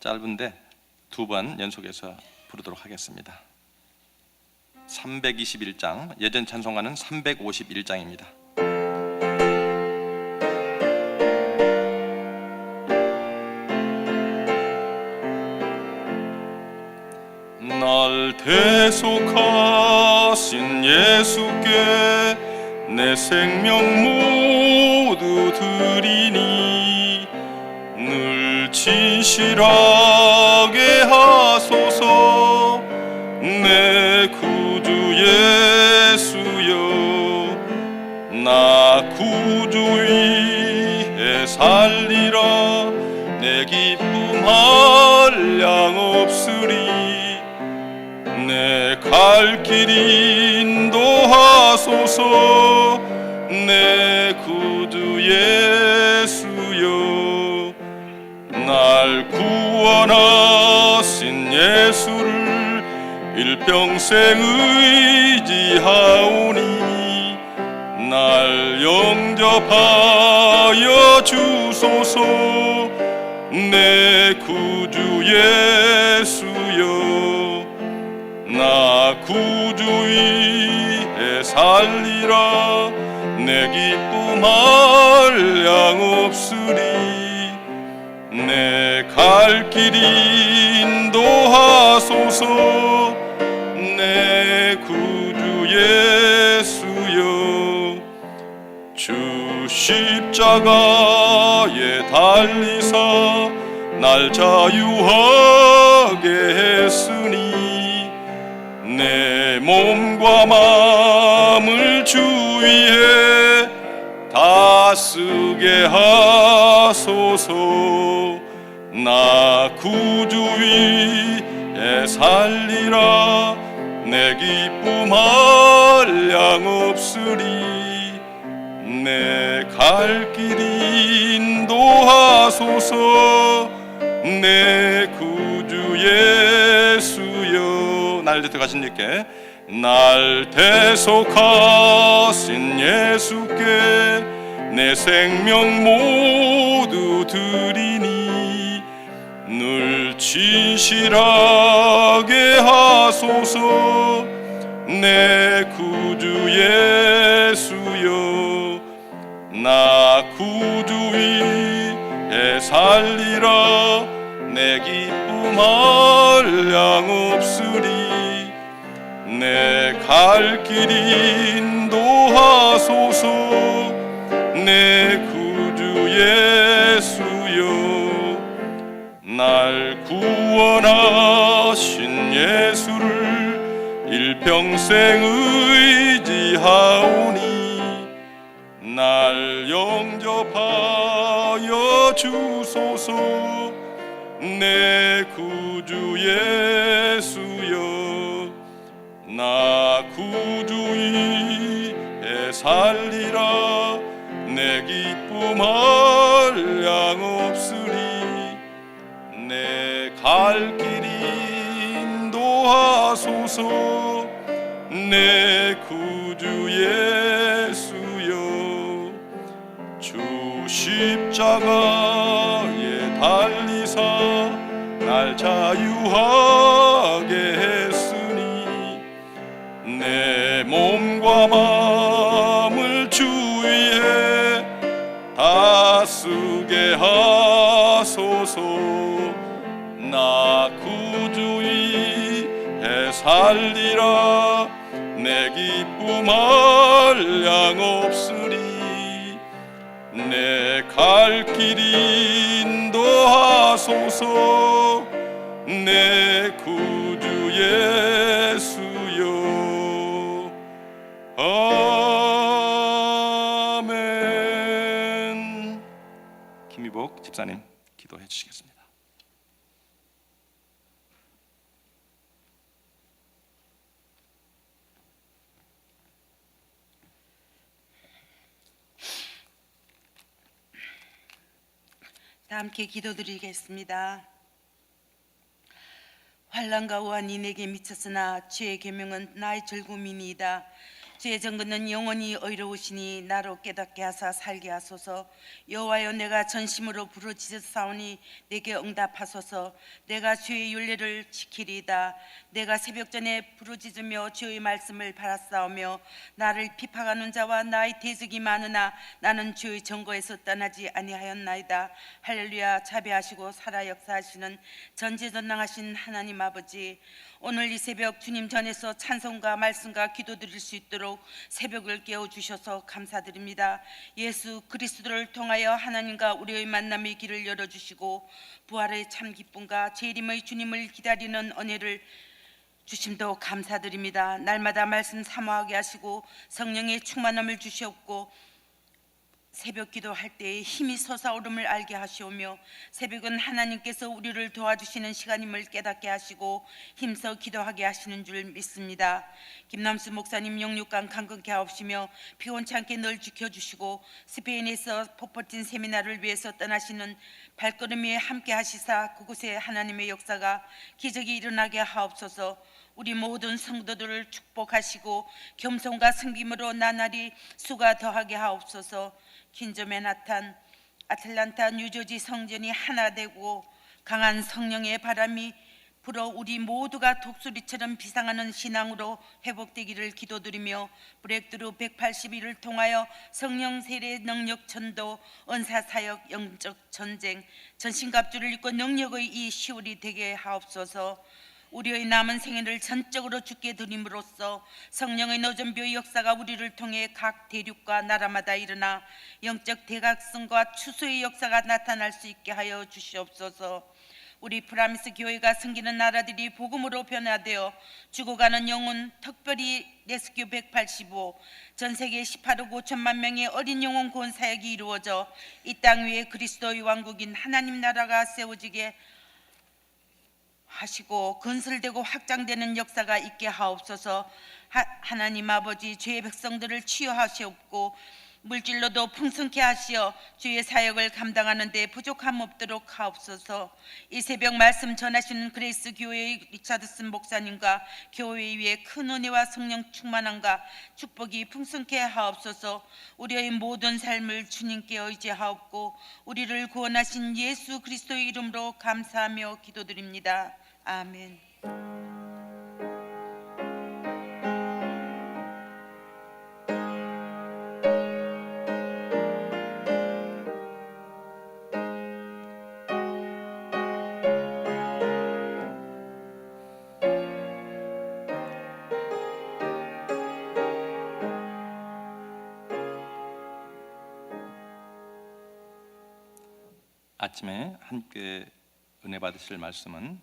짧은데 두 번 연속해서 부르도록 하겠습니다. 321장, 예전 찬송가는 351장입니다. 날 대속하신 예수께 내 생명 모두 드리니 늘 진실하게 하소서. 내 구주 예수여, 나 구주 위에 살리라. 내 기쁨 한량 없으리. 내 갈 길 인도하소서. 내 구주 예수여, 날 구원하신 예수를 일평생 의지하오니 날 영접하여 주소서. 내 구주 예수여, 나 구주 위에 살리라. 내 기쁨 한량 없으리. 내 갈 길 인도하소서. 내 구주 예수여, 주 십자가에 달리사 날 자유하게 했으니 내 몸과 마음을 주 위에 다 쓰게 하소서. 나 구주 위에 살리라. 내 기쁨 한량 없으리. 내 갈 길 인도하소서. 내 구주 예수여, 날 대속하신 예께, 날 대속하신 예수께 내 생명 모두 드리니 늘 진실하게 하소서. 내 구주 예수여, 나 구주 위에 살리라. 내 기쁨 한량 없으리. 내 갈 길 인도하소서. 내 구주 예수여, 날 구원하신 예수를 일평생 의지하오니 날 영접하여 주소서. 내 구주 예수여, 나 구주 위에 살리라. 내 기쁨 한량 없으리. 내 갈 길 인도하소서. 내 구주 예수여, 주 십자가에 달리사 날 자유하게 했으니 내 몸과 마음을 주 위에 다 쓰게 하소서. 나 구주 위에 살리라. 내 기쁨 한량 없으리. 내 갈 길 인도하소서. 내 구주 예수여, 아멘. 김희복 집사님 기도해 주시겠습니다. 다 함께 기도드리겠습니다. 환난과 우환이 내게 미쳤으나 주의 계명은 나의 즐거움이니이다. 주의 정근은 영원히 의로우시니 나로 깨닫게 하사 살게 하소서. 여호와여, 내가 전심으로 부르짖었사오니 내게 응답하소서. 내가 주의 율례를 지키리이다. 내가 새벽 전에 부르짖으며 주의 말씀을 바라싸우며 나를 비판하는 자와 나의 대적이 많으나 나는 주의 정거에서 떠나지 아니하였나이다. 할렐루야. 자비하시고 살아 역사하시는 전지전능하신 하나님 아버지, 오늘 이 새벽 주님 전에서 찬송과 말씀과 기도드릴 수 있도록 새벽을 깨워주셔서 감사드립니다. 예수 그리스도를 통하여 하나님과 우리의 만남의 길을 열어주시고 부활의 참 기쁨과 재림의 주님을 기다리는 은혜를 주심도 감사드립니다. 날마다 말씀 사모하게 하시고 성령의 충만함을 주시옵고 새벽 기도할 때에 힘이 솟아오름을 알게 하시오며 새벽은 하나님께서 우리를 도와주시는 시간임을 깨닫게 하시고 힘써 기도하게 하시는 줄 믿습니다. 김남수 목사님 영육간 강건케 하옵시며 피곤치 않게 늘 지켜주시고 스페인에서 폭포틴 세미나를 위해서 떠나시는 발걸음에 함께 하시사 그곳에 하나님의 역사가 기적이 일어나게 하옵소서. 우리 모든 성도들을 축복하시고 겸손과 섬김으로 나날이 수가 더하게 하옵소서. 킨저 맨하탄, 아틀란타, 뉴저지 성전이 하나 되고 강한 성령의 바람이 불어 우리 모두가 독수리처럼 비상하는 신앙으로 회복되기를 기도드리며 브레이크드루 180일을 통하여 성령 세례 능력 전도 은사 사역 영적 전쟁 전신갑주를 입고 능력의 이 10월이 되게 하옵소서. 우리의 남은 생애를 전적으로 주께 드림으로써 성령의 노전교의 역사가 우리를 통해 각 대륙과 나라마다 일어나 영적 대각성과 추수의 역사가 나타날 수 있게 하여 주시옵소서. 우리 프라미스 교회가 섬기는 나라들이 복음으로 변화되어 죽어가는 영혼, 특별히 레스큐 185, 전 세계 18억 5천만 명의 어린 영혼 구원 사역이 이루어져 이 땅 위에 그리스도의 왕국인 하나님 나라가 세워지게 하시고 건설되고 확장되는 역사가 있게 하옵소서. 하나님 아버지, 주의 백성들을 치유하시옵고 물질로도 풍성케 하시어 주의 사역을 감당하는 데 부족함 없도록 하옵소서. 이 새벽 말씀 전하시는 그레이스 교회의 리차드슨 목사님과 교회 위에 큰 은혜와 성령 충만함과 축복이 풍성케 하옵소서. 우리의 모든 삶을 주님께 의지하옵고 우리를 구원하신 예수 그리스도의 이름으로 감사하며 기도드립니다. 아멘. 아침에 함께 은혜 받으실 말씀은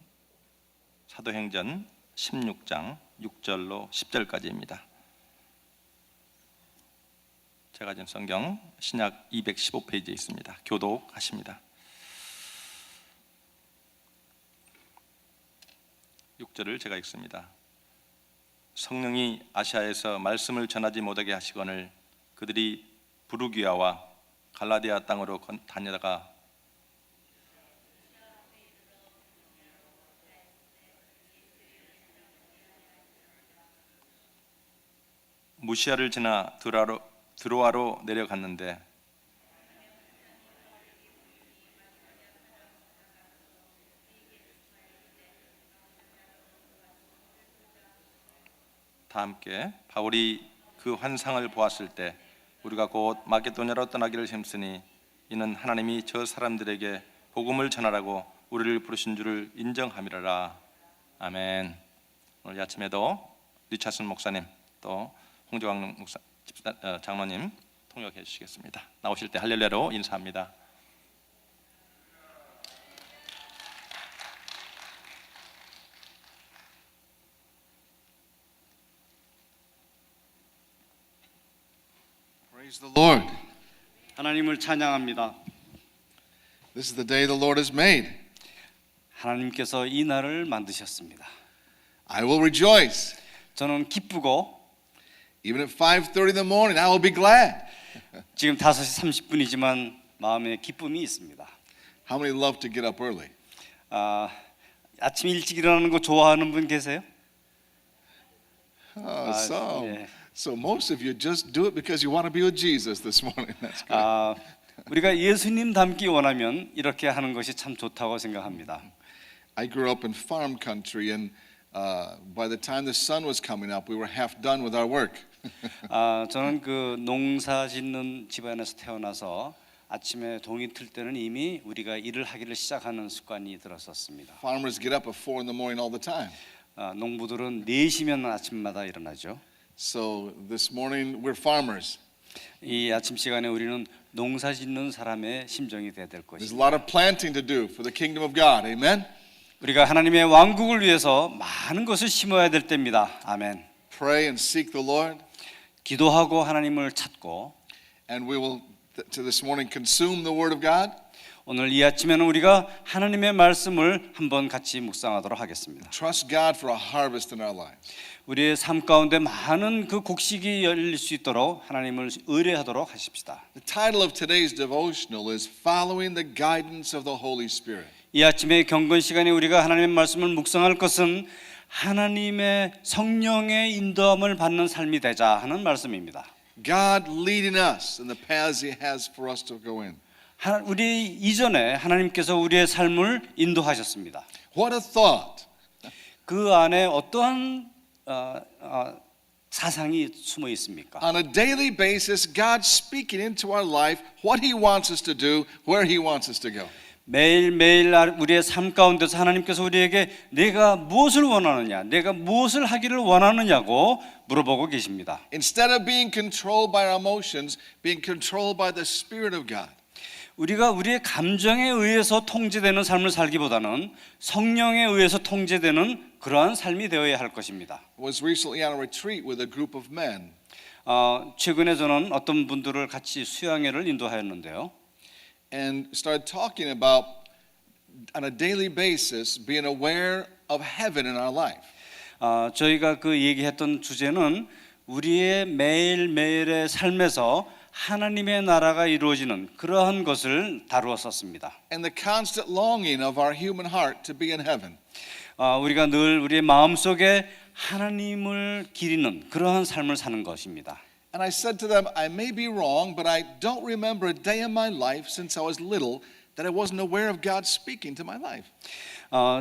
사도행전 16장 6절로 10절까지입니다. 제가 지금 성경 신약 215페이지에 있습니다. 교독하십니다. 6절을 제가 읽습니다. 성령이 아시아에서 말씀을 전하지 못하게 하시거늘 그들이 부르기아와 갈라디아 땅으로 다니다가 무시아를 지나 드로아로 내려갔는데 다 함께 바울이 그 환상을 보았을 때 우리가 곧 마게도냐로 떠나기를 힘쓰니 이는 하나님이 저 사람들에게 복음을 전하라고 우리를 부르신 줄을 인정함이라라. 아멘. 오늘 아침에도 리차슨 목사님 또 홍조광 목사 장로님 통역해 주시겠습니다. 나오실 때 할렐루야로 인사합니다. Praise the Lord. 하나님을 찬양합니다. This is the day the Lord has made. 하나님께서 이 날을 만드셨습니다. I will rejoice. 저는 기쁘고 Even at 5:30 in the morning, I will be glad. 지금 5시 30분이지만 마음에 기쁨이 있습니다. How many love to get up early? 아침 일찍 일어나는 거 좋아하는 분 계세요? Some. 예. So most of you just do it because you want to be with Jesus this morning. That's good. 우리가 예수님 닮기 원하면 이렇게 하는 것이 참 좋다고 생각합니다. I grew up in farm country, and by the time the sun was coming up, we were half done with our work. 저는 그 농사 짓는 집안에서 태어나서 아침에 동이 틀 때는 이미 우리가 일을 하기를 시작하는 습관이 들었었습니다. Farmers get up at 4 in the morning all the time. 농부들은 4시면 아침마다 일어나죠. So this morning we're farmers. 이 아침 시간에 우리는 농사 짓는 사람의 심정이 돼야 될 There's a 것입니다. lot of planting to do for the kingdom of God. Amen. 우리가 하나님의 왕국을 위해서 많은 것을 심어야 될 때입니다. 아멘. Pray and seek the Lord, 기도하고 하나님을 찾고 and we will to this morning consume the word of God. 오늘 이 아침에는 우리가 하나님의 말씀을 한번 같이 묵상하도록 하겠습니다. Trust God for a harvest in our lives. 우리의 삶 가운데 많은 그 곡식이 열릴 수 있도록 하나님을 의뢰하도록 하십시다. The title of today's devotional is Following the Guidance of the Holy Spirit. 이 아침의 경건 시간에 우리가 하나님의 말씀을 묵상할 것은 하나님의 성령의 인도함을 받는 삶이 되자 하는 말씀입니다. God leading us in the paths He has for us to go in. 우리 이전에 하나님께서 우리의 삶을 인도하셨습니다. What a thought! 그 안에 어떠한 사상이 숨어 있습니까? On a daily basis, God speaking into our life what He wants us to do, where He wants us to go. 매일매일 우리의 삶 가운데서 하나님께서 우리에게 내가 무엇을 원하느냐, 내가 무엇을 하기를 원하느냐고 물어보고 계십니다. Instead of being controlled by our emotions, being controlled by the Spirit of God. 우리가 우리의 감정에 의해서 통제되는 삶을 살기보다는 성령에 의해서 통제되는 그러한 삶이 되어야 할 것입니다. I was recently on a retreat with a group of men. 최근에 저는 어떤 분들을 같이 수양회를 인도하였는데요. And started talking about on a daily basis being aware of heaven in our life. 저희가 그 얘기했던 주제는 우리의 매일매일의 삶에서 하나님의 나라가 이루어지는 그러한 것을 다루었었습니다. And the constant longing of our human heart to be in heaven. 우리가 늘 우리의 마음속에 하나님을 기리는 그러한 삶을 사는 것입니다. And I said to them, I may be wrong, but I don't remember a day in my life since I was little that I wasn't aware of God speaking to my life.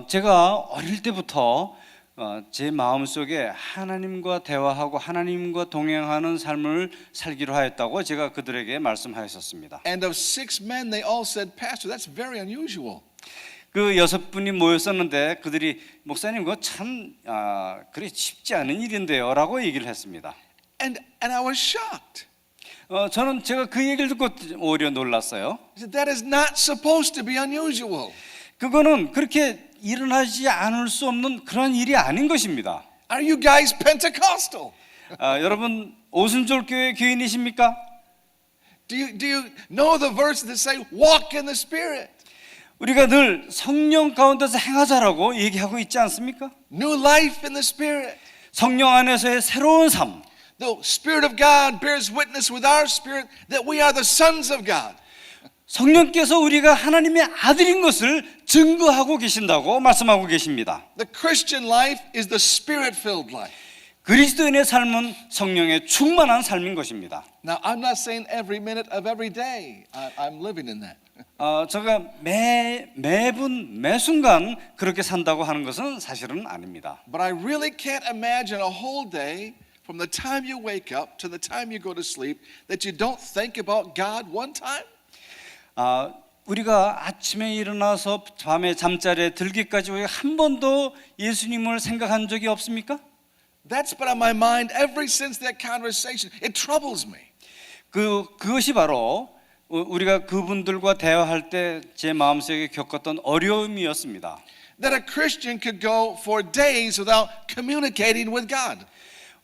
제가 어릴 때부터 제 마음속에 하나님과 대화하고 하나님과 동행하는 삶을 살기로 하였다고 제가 그들에게 말씀하였었습니다. And of 6 men, they all said, Pastor, that's very unusual. 그 6분이 모였었는데 그들이 목사님 그거 참 그래 쉽지 않은 일인데요라고 얘기를 했습니다. And I was shocked. 저는 제가 그 얘기를 듣고 오히려 놀랐어요. I said, that is not supposed to be unusual. 그거는 그렇게 일어나지 않을 수 없는 그런 일이 아닌 것입니다. Are you guys Pentecostal? 여러분 오순절교회 교인이십니까? Do you know the verses that say walk in the Spirit? 우리가 늘 성령 가운데서 행하자라고 얘기하고 있지 않습니까? New life in the Spirit. 성령 안에서의 새로운 삶. The Spirit of God bears witness with our spirit that we are the sons of God. 성령께서 우리가 하나님의 아들인 것을 증거하고 계신다고 말씀하고 계십니다. The Christian life is the Spirit-filled life. 그리스도인의 삶은 성령에 충만한 삶인 것입니다. Now, I'm not saying every minute of every day I'm living in that. 제가 매분 매순간 그렇게 산다고 하는 것은 사실은 아닙니다. But I really can't imagine a whole day from the time you wake up to the time you go to sleep that you don't think about God one time. 우리가 아침에 일어나서 밤에 잠자리에 들기까지 우리가 한 번도 예수님을 생각한 적이 없습니까? That's been on my mind ever since that conversation. It troubles me. 그것이 바로 우리가 그분들과 대화할 때 제 마음속에 겪었던 어려움이었습니다. That a Christian could go for days without communicating with God.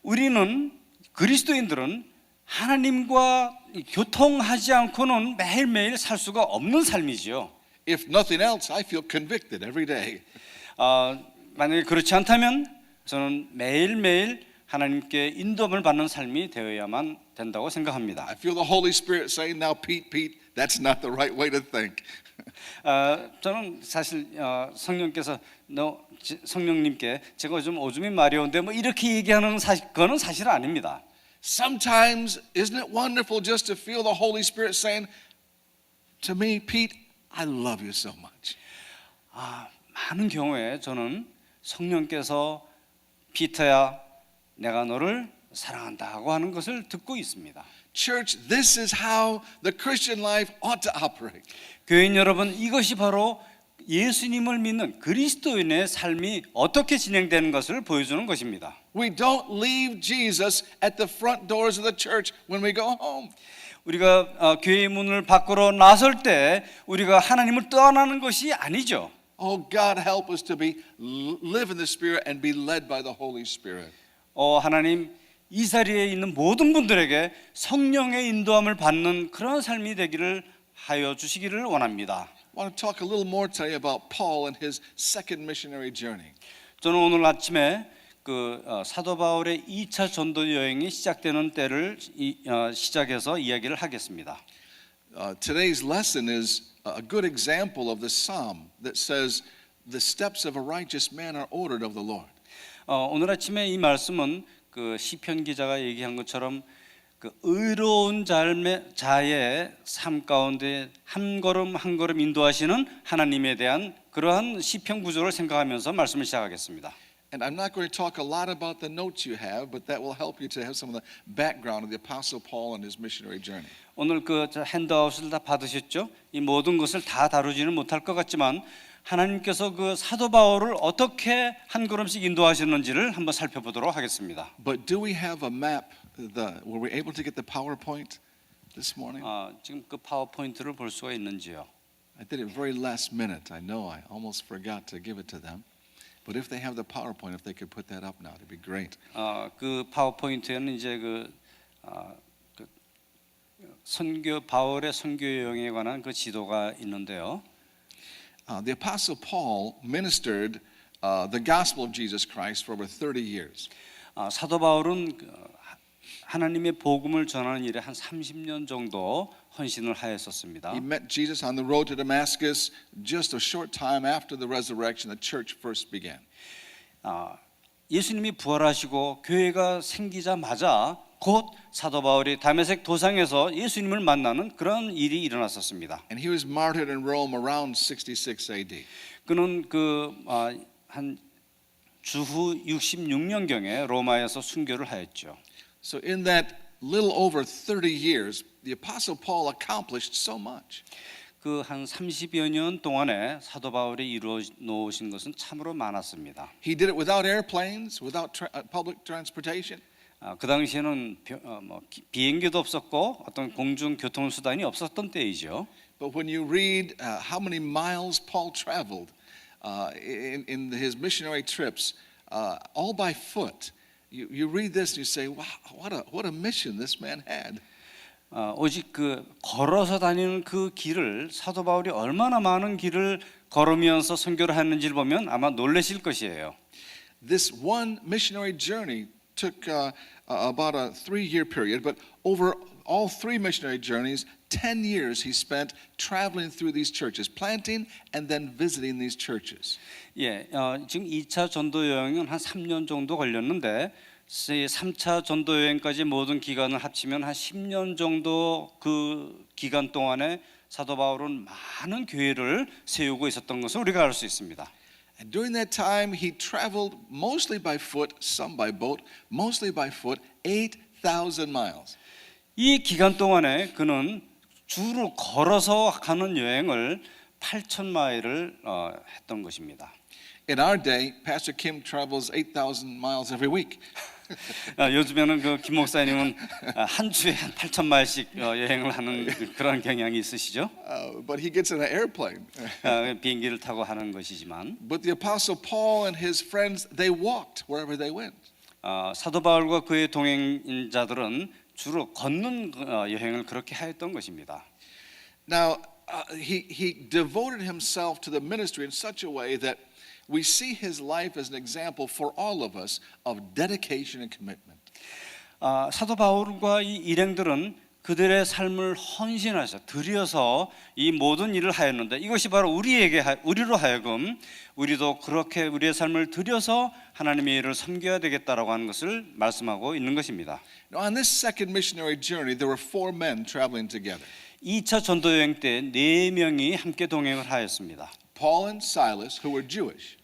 우리는 그리스도인들은 하나님과 교통하지 않고는 매일매일 살 수가 없는 삶이지요. If nothing else, I feel convicted every day. 만약에 그렇지 않다면 저는 매일매일 하나님께 인도함을 받는 삶이 되어야만 된다고 생각합니다. I feel the Holy Spirit saying, now, Pete, that's not the right way to think. 저는 사실 성령님께 제가 좀 오줌이 마려운데 뭐 이렇게 얘기하는 그거는 사실 아닙니다. Sometimes, isn't it wonderful just to feel the Holy Spirit saying to me, Pete, I love you so much. 많은 경우에 저는 성령께서 피터야 내가 너를 사랑한다고 하는 것을 듣고 있습니다. Church, this is how the Christian life ought to operate. 교인 여러분, 이것이 바로 예수님을 믿는 그리스도인의 삶이 어떻게 진행되는 것을 보여주는 것입니다. We don't leave Jesus at the front doors of the church when we go home. 우리가 교회의 문을 밖으로 나설 때 우리가 하나님을 떠나는 것이 아니죠. Oh, God, help us to live in the Spirit and be led by the Holy Spirit. 하나님, 이 자리에 있는 모든 분들에게 성령의 인도함을 받는 그런 삶이 되기를 하여 주시기를 원합니다. I want to talk a little more today about Paul and his second missionary journey. 저는 오늘 아침에 사도 바울의 2차 전도 여행이 시작되는 때를 시작해서 이야기를 하겠습니다. Today's lesson is a good example of the psalm that says, "The steps of a righteous man are ordered of the Lord." 오늘 아침에 이 말씀은 그 시편 기자가 얘기한 것처럼 그 의로운 자의 삶 가운데 한 걸음 한 걸음 인도하시는 하나님에 대한 그러한 시편 구조를 생각하면서 말씀을 시작하겠습니다. And I'm not going to talk a lot about the notes you have, but that will help you to have some of the background of the Apostle Paul and his missionary journey. 오늘 그 핸드아웃을 다 받으셨죠? 이 모든 것을 다 다루지는 못할 것 같지만 하나님께서 그 사도 바울을 어떻게 한 걸음씩 인도하셨는지를 한번 살펴보도록 하겠습니다. But do we have a map? Were we able to get the PowerPoint this morning? 지금 그 파워포인트를 볼 수가 있는지요? I did it very last minute. I know I almost forgot to give it to them. But if they have the PowerPoint, if they could put that up now, it'd be great. 그 파워포인트에는 이제 선교 바울의 선교 여행에 관한 그 지도가 있는데요. The Apostle Paul ministered the gospel of Jesus Christ for over 30 years. 사도 바울은 하나님의 복음을 전하는 일에 한 30년 정도 헌신을 하였었습니다. He met Jesus on the road to Damascus just a short time after the resurrection, the church first began. 예수님이 부활하시고 교회가 생기자마자 곧 사도 바울이 다메섹 도상에서 예수님을 만나는 그런 일이 일어났었습니다. And he was martyred in Rome around 66 AD. 그는 한 주후 66년경에 로마에서 순교를 하였죠. So in that little over 30 years, the Apostle Paul accomplished so much. 그 한 30여 년 동안에 사도 바울이 이루어 놓으신 것은 참으로 많았습니다. He did it without airplanes, without public transportation. 그 당시에는 비행기도 없었고 어떤 공중 교통 수단이 없었던 때이죠. But when you read how many miles Paul traveled in his missionary trips, all by foot, you read this and you say, "Wow, what a mission this man had." 오직 그 걸어서 다니는 그 길을 사도 바울이 얼마나 많은 길을 걸으면서 선교를 했는지를 보면 아마 놀라실 것이에요. This one missionary journey took about a 3-year period, but over all 3 missionary journeys, 10 years he spent traveling through these churches, planting and then visiting these churches. 예, 지금 2차 전도 여행은 한 3년 정도 걸렸는데 3차 전도 여행까지 모든 기간을 합치면 한 10년 정도 그 기간 동안에 사도 바울은 많은 교회를 세우고 있었던 것을 우리가 알 수 있습니다. And during that time, he traveled mostly by foot, some by boat, mostly by foot, 8,000 miles. 이 기간 동안에 그는 주로 걸어서 가는 여행을 8,000마일을 했던 것입니다. In our day, Pastor Kim travels 8,000 miles every week. 요즘에는 그 김 목사님은 한 주에 한 8,000마일씩 여행을 하는 그런 경향이 있으시죠? But he gets in an airplane. 비행기를 타고 하는 것이지만 But the Apostle Paul and his friends, they walked wherever they went. 사도 바울과 그의 동행자들은 주로 걷는 여행을 그렇게 하였던 것입니다. Now, he devoted himself to the ministry in such a way that we see his life as an example for all of us of dedication and commitment. 사도 바울과 이 일행들은 그들의 삶을 헌신하셔 드려서 이 모든 일을 하였는데 이것이 바로 우리로 하여금 우리도 그렇게 우리의 삶을 드려서 하나님의 일을 섬겨야 되겠다라고 하는 것을 말씀하고 있는 것입니다. Now, on this second missionary journey, there were 4 men traveling together. 2차 전도 여행 때 4명이 함께 동행을 하였습니다. Paul and Silas, who were Jewish.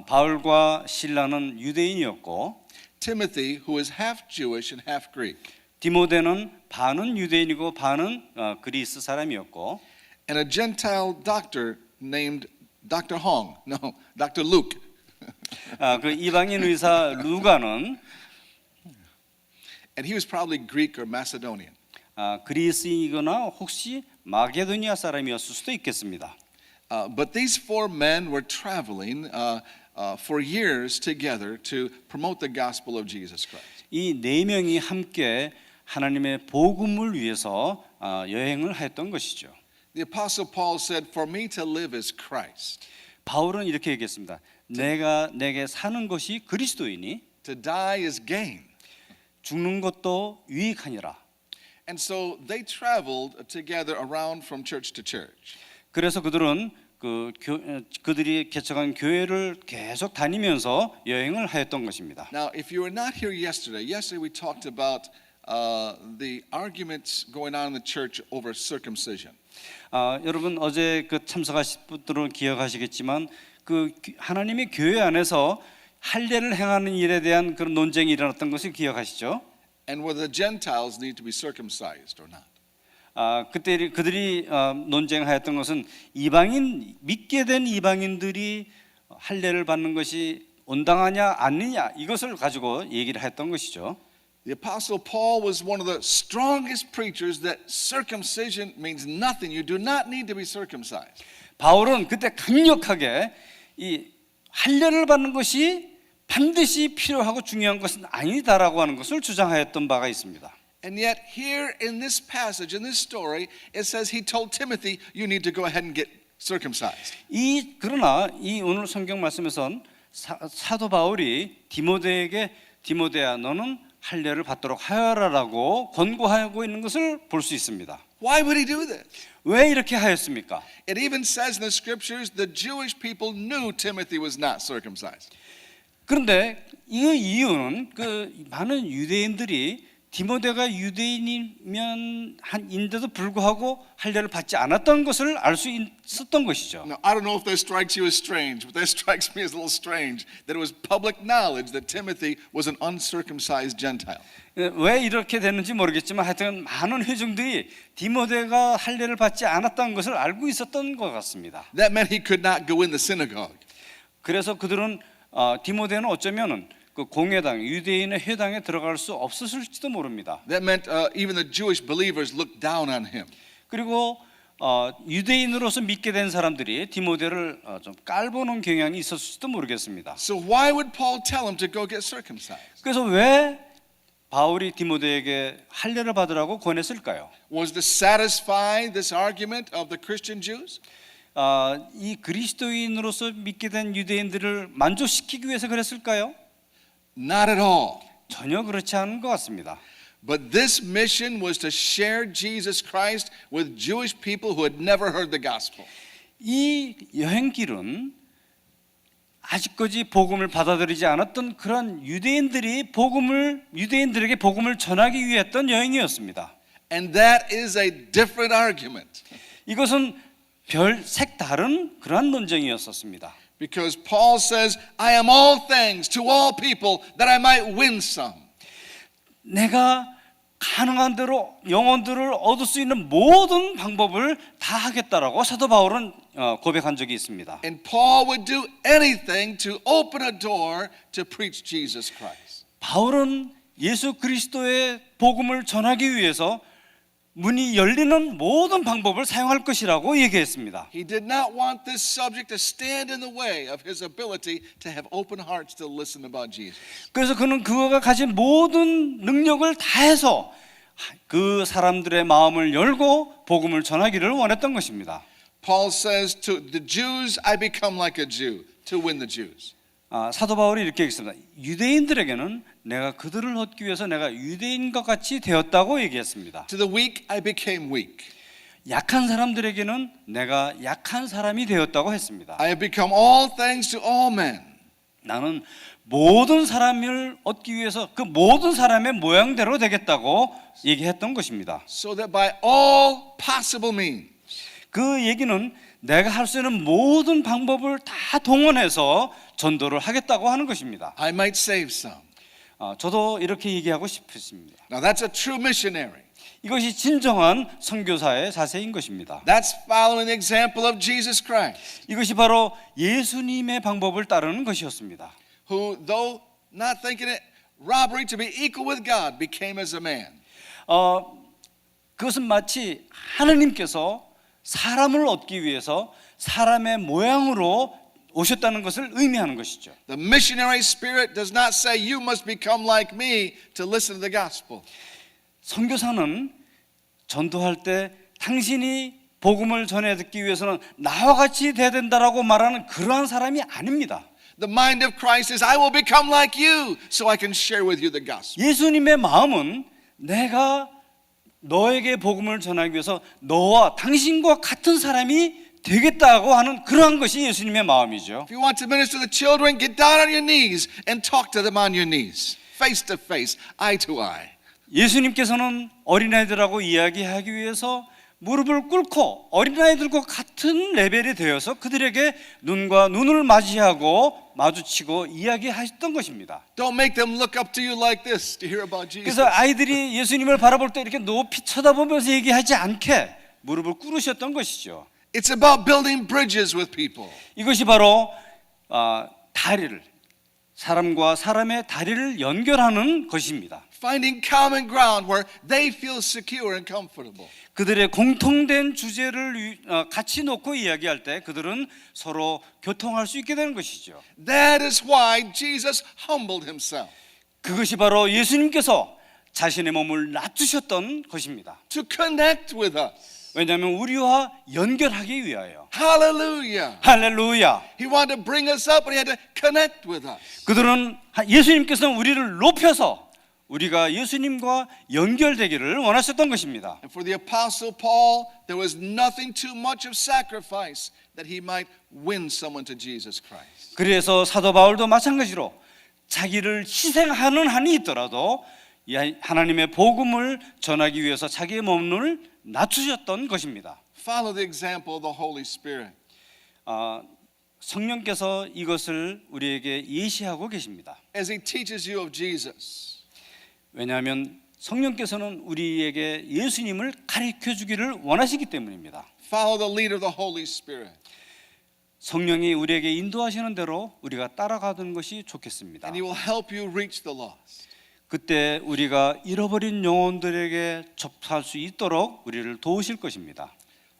바울과 실라는 유대인이었고 Timothy, who was half Jewish and half Greek. 디모데는 반은 유대인이고 반은 그리스 사람이었고 And a Gentile doctor named Dr. Hong. No, Dr. Luke. 그 이방인 의사 루가는 And he was probably Greek or Macedonian. 그리스이거나 혹시 마게도니아 사람이었을 수도 있겠습니다. But these 4 men were traveling for years together to promote the gospel of Jesus Christ. 이 4명이 함께 하나님의 복음을 위해서 여행을 하였던 것이죠. The apostle Paul said, "For me to live is Christ. 바울은 이렇게 얘기했습니다. 내게 사는 것이 그리스도이니 To die is gain." 죽는 것도 유익하니라. And so they traveled together around from church to church. 그래서 그들은 그들이 개척한 교회를 계속 다니면서 여행을 하였던 것입니다. Now, if you were not here yesterday we talked about the arguments going on in the church over circumcision. 여러분 어제 참석하신 분들은 기억하시겠지만 하나님의 교회 안에서 할례를 행하는 일에 대한 그런 논쟁이 일어났던 것을 기억하시죠? And whether the Gentiles need to be circumcised or not. 그때 그들이 논쟁하였던 것은 믿게 된 이방인들이 할례를 받는 것이 온당하냐 아니냐 이것을 가지고 얘기를 했던 것이죠. The apostle Paul was one of the strongest preachers that circumcision means nothing. You do not need to be circumcised. 바울은 그때 강력하게 이 할례를 받는 것이 반드시 필요하고 중요한 것은 아니다라고 하는 것을 주장하였던 바가 있습니다. And yet here in this passage, in this story, it says he told Timothy, you need to go ahead and get circumcised. 그러나 이 오늘 성경 말씀에선 사도 바울이 디모데야 너는 할례를 받도록 하여라라고 권고하고 있는 것을 볼 수 있습니다. Why would he do this? 왜 이렇게 하였습니까? It even says in the scriptures the Jewish people knew Timothy was not circumcised. 그런데 이 이유는 많은 유대인들이 디모데가 유대인인데도 불구하고 할례를 받지 않았던 것을 알 수 있었던 것이죠. Now, I don't know if that strikes you as strange, but that strikes me as a little strange that it was public knowledge that Timothy was an uncircumcised Gentile. 왜 이렇게 됐는지 모르겠지만 하여튼 많은 회중들이 디모데가 할례를 받지 않았던 것을 알고 있었던 것 같습니다. That meant he could not go in the synagogue. 그래서 그들은 디모데는 어쩌면은 그 공회당 유대인의 회당에 들어갈 수 없었을지도 모릅니다. That meant even the Jewish believers looked down on him. 그리고 유대인으로서 믿게 된 사람들이 디모데를 좀 깔보는 경향이 있었을지도 모르겠습니다. So why would Paul tell him to go get circumcised? 그래서 왜 바울이 디모데에게 할례를 받으라고 권했을까요? Was to satisfy this argument of the Christian Jews? 이 그리스도인으로서 믿게 된 유대인들을 만족시키기 위해서 그랬을까요? Not at all. 전혀 그렇지 않은 것 같습니다. But this mission was to share Jesus Christ with Jewish people who had never heard the gospel. 이 여행길은 아직까지 복음을 받아들이지 않았던 그런 유대인들에게 복음을 전하기 위해 했던 여행이었습니다. And that is a different argument. 이것은 색다른 그러한 논쟁이었었습니다. Because Paul says, I am all things to all people that I might win some. 내가 가능한 대로 영혼들을 얻을 수 있는 모든 방법을 다 하겠다라고 사도 바울은 고백한 적이 있습니다. And Paul would do anything to open a door to preach Jesus Christ. 바울은 예수 그리스도의 복음을 전하기 위해서 문이 열리는 모든 방법을 사용할 것이라고 얘기했습니다. He did not want this subject to stand in the way of his ability to have open hearts to listen about Jesus. 그래서 그는 그가 가진 모든 능력을 다해서 그 사람들의 마음을 열고 복음을 전하기를 원했던 것입니다. Paul says to the Jews, I become like a Jew to win the Jews. 사도 바울이 이렇게 얘기했습니다. 유대인들에게는 내가 그들을 얻기 위해서 내가 유대인과 같이 되었다고 얘기했습니다. To the weak, I became weak. 약한 사람들에게는 내가 약한 사람이 되었다고 했습니다. I have become all things to all men. 나는 모든 사람을 얻기 위해서 그 모든 사람의 모양대로 되겠다고 얘기했던 것입니다. So that by all possible means, 그 얘기는 내가 할 수 있는 모든 방법을 다 동원해서 전도를 하겠다고 하는 것입니다. I might save some. 저도 이렇게 얘기하고 싶습니다. Now that's a true missionary. 이것이 진정한 선교사의 자세인 것입니다. That's following the example of Jesus Christ, 이것이 바로 예수님의 방법을 따르는 것이었습니다. who, though not thinking it robbery to be equal with God, became as a man. 그것은 마치 하느님께서 사람을 얻기 위해서 사람의 모양으로 오셨다는 것을 의미하는 것이죠. The missionary spirit does not say you must become like me to listen to the gospel. 선교사는 전도할 때 당신이 복음을 전해 듣기 위해서는 나와 같이 돼야 된다라고 말하는 그러한 사람이 아닙니다. The mind of Christ is I will become like you so I can share with you the gospel. 예수님의 마음은 내가 너에게 복음을 전하기 위해서 너와 당신과 같은 사람이 되겠다고 하는 그러한 것이 예수님의 마음이죠. If you want to minister to the children, get down on your knees and talk to them on your knees, face to face, eye to eye. 예수님께서는 어린아이들하고 이야기하기 위해서 무릎을 꿇고 어린아이들과 같은 레벨이 되어서 그들에게 눈과 눈을 마주치고 이야기하셨던 것입니다. Don't make them look up to you like this to hear about Jesus. 그래서 아이들이 예수님을 바라볼 때 이렇게 높이 쳐다보면서 얘기하지 않게 무릎을 꿇으셨던 것이죠. It's about building bridges with people. 이것이 바로 다리를 사람과 사람의 다리를 연결하는 것입니다. Finding common ground where they feel secure and comfortable. 그들의 공통된 주제를 같이 놓고 이야기할 때 그들은 서로 교통할 수 있게 되는 것이죠. That is why Jesus humbled himself. 그것이 바로 예수님께서 자신의 몸을 낮추셨던 것입니다. To connect with us. 왜냐하면 우리와 연결하기 위하여. Hallelujah. 할렐루야. He wanted to bring us up, but he had to connect with us. 그들은 예수님께서는 우리를 높여서 우리가 예수님과 연결되기를 원하셨던 것입니다. And for the apostle Paul, there was nothing too much of sacrifice that he might win someone to Jesus Christ. 그래서 사도 바울도 마찬가지로 자기를 희생하는 한이 있더라도 하나님의 복음을 전하기 위해서 자기의 몸을 낮추셨던 것입니다. Follow the example of the Holy Spirit. 성령께서 이것을 우리에게 예시하고 계십니다. As he teaches you of Jesus. 왜냐하면 성령께서는 우리에게 예수님을 가르쳐 주기를 원하시기 때문입니다. Follow the lead of the Holy Spirit. 성령이 우리에게 인도하시는 대로 우리가 따라가는 것이 좋겠습니다. And he will help you reach the lost. 그때 우리가 잃어버린 영혼들에게 접할 수 있도록 우리를 도우실 것입니다.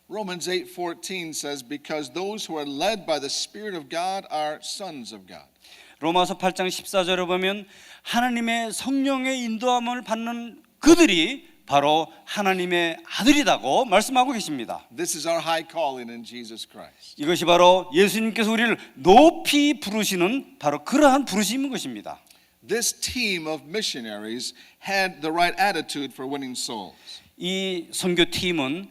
Romans 8:14 says, because those who are led by the Spirit of God are sons of God. 로마서 8장 14절에 보면 하나님의 성령의 인도함을 받는 그들이 바로 하나님의 아들이라고 말씀하고 계십니다. This is our high calling in Jesus Christ. 이것이 바로 예수님께서 우리를 높이 부르시는 바로 그러한 부르심인 것입니다. This team of missionaries had the right attitude for winning souls. 이 선교팀은